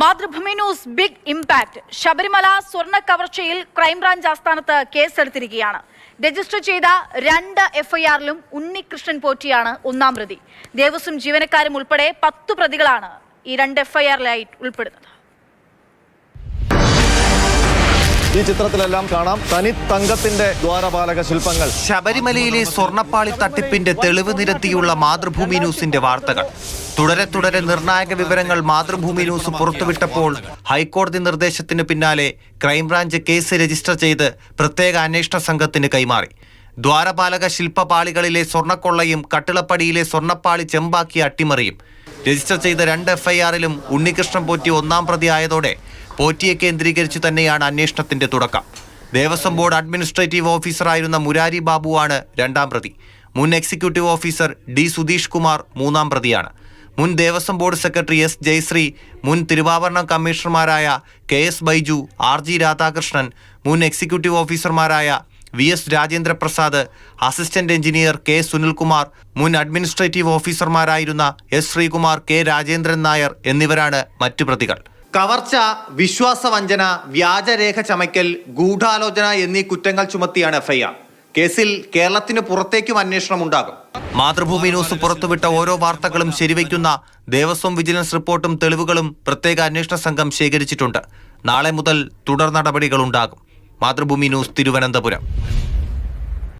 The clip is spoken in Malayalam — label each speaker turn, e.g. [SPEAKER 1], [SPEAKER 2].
[SPEAKER 1] Mathrubhumi news big impact. Sabarimala സ്വർണ്ണ കവർച്ചയിൽ ക്രൈംബ്രാഞ്ച് ആസ്ഥാനത്ത് കേസെടുത്തിരിക്കുകയാണ്. രജിസ്റ്റർ ചെയ്ത 2 എഫ്ഐആറിലും ഉണ്ണികൃഷ്ണൻ പോറ്റിയാണ് ഒന്നാം പ്രതി. ദേവസ്വം ജീവനക്കാരും ഉൾപ്പെടെ 10 പ്രതികളാണ് ഈ 2 എഫ്ഐആറിലായി ഉൾപ്പെടുന്നത്.
[SPEAKER 2] ഈ ചിത്രത്തിലെല്ലാം കാണാം തനി തങ്കത്തിന്റെ ദ്വാരപാലക ശില്പങ്ങൾ.
[SPEAKER 3] ശബരിമലയിലെ സ്വർണ്ണപ്പാളി തട്ടിപ്പിന്റെ തെളിവ് നിരത്തിയുള്ള മാതൃഭൂമി ന്യൂസിന്റെ വാർത്തകൾ. തുടരെ നിർണായക വിവരങ്ങൾ മാതൃഭൂമി ന്യൂസ് പുറത്തുവിട്ടപ്പോൾ ഹൈക്കോടതി നിർദ്ദേശത്തിന് പിന്നാലെ ക്രൈംബ്രാഞ്ച് കേസ് രജിസ്റ്റർ ചെയ്ത് പ്രത്യേക അന്വേഷണ സംഘത്തിന് കൈമാറി. ദ്വാരപാലക ശില്പപാളികളിലെ സ്വർണ്ണക്കൊള്ളയും കട്ടിളപ്പടിയിലെ സ്വർണ്ണപ്പാളി ചെമ്പാക്കിയ അട്ടിമറിയും. രജിസ്റ്റർ ചെയ്ത 2 എഫ്ഐആറിലും ഉണ്ണികൃഷ്ണൻ പോറ്റി ഒന്നാം പ്രതി ആയതോടെ പോറ്റിയെ കേന്ദ്രീകരിച്ചു തന്നെയാണ് അന്വേഷണത്തിന്റെ തുടക്കം. ദേവസ്വം ബോർഡ് അഡ്മിനിസ്ട്രേറ്റീവ് ഓഫീസറായിരുന്ന മുരാരി ബാബുവാണ് 2ാം പ്രതി. മുൻ executive officer D Sudheesh Kumar 3ാം പ്രതിയാണ്. മുൻ Devaswom board secretary S Jayasree, മുൻ തിരുവാഭരണം കമ്മീഷണർമാരായ K S Baiju, R G Radhakrishnan, മുൻ എക്സിക്യൂട്ടീവ് ഓഫീസർമാരായ V S Rajendraprasad, assistant engineer K Sunilkumar, മുൻ അഡ്മിനിസ്ട്രേറ്റീവ് ഓഫീസർമാരായിരുന്ന എസ് ശ്രീകുമാർ, കെ രാജേന്ദ്രൻ നായർ എന്നിവരാണ് മറ്റു പ്രതികൾ. കവർച്ച, വിശ്വാസവഞ്ചന, വ്യാജരേഖ ചമയ്ക്കൽ, ഗൂഢാലോചന എന്നീ കുറ്റങ്ങൾ ചുമത്തിയാണ് എഫ്ഐആർ. കേസിൽ കേരളത്തിന് പുറത്തേക്കും അന്വേഷണം ഉണ്ടാകും. മാതൃഭൂമി ന്യൂസ് പുറത്തുവിട്ട ഓരോ വാർത്തകളും ശരിവയ്ക്കുന്ന ദേവസ്വം വിജിലൻസ് റിപ്പോർട്ടും തെളിവുകളും പ്രത്യേക അന്വേഷണ സംഘം ശേഖരിച്ചിട്ടുണ്ട്. നാളെ മുതൽ തുടർ നടപടികളുണ്ടാകും. മാതൃഭൂമി ന്യൂസ്, തിരുവനന്തപുരം.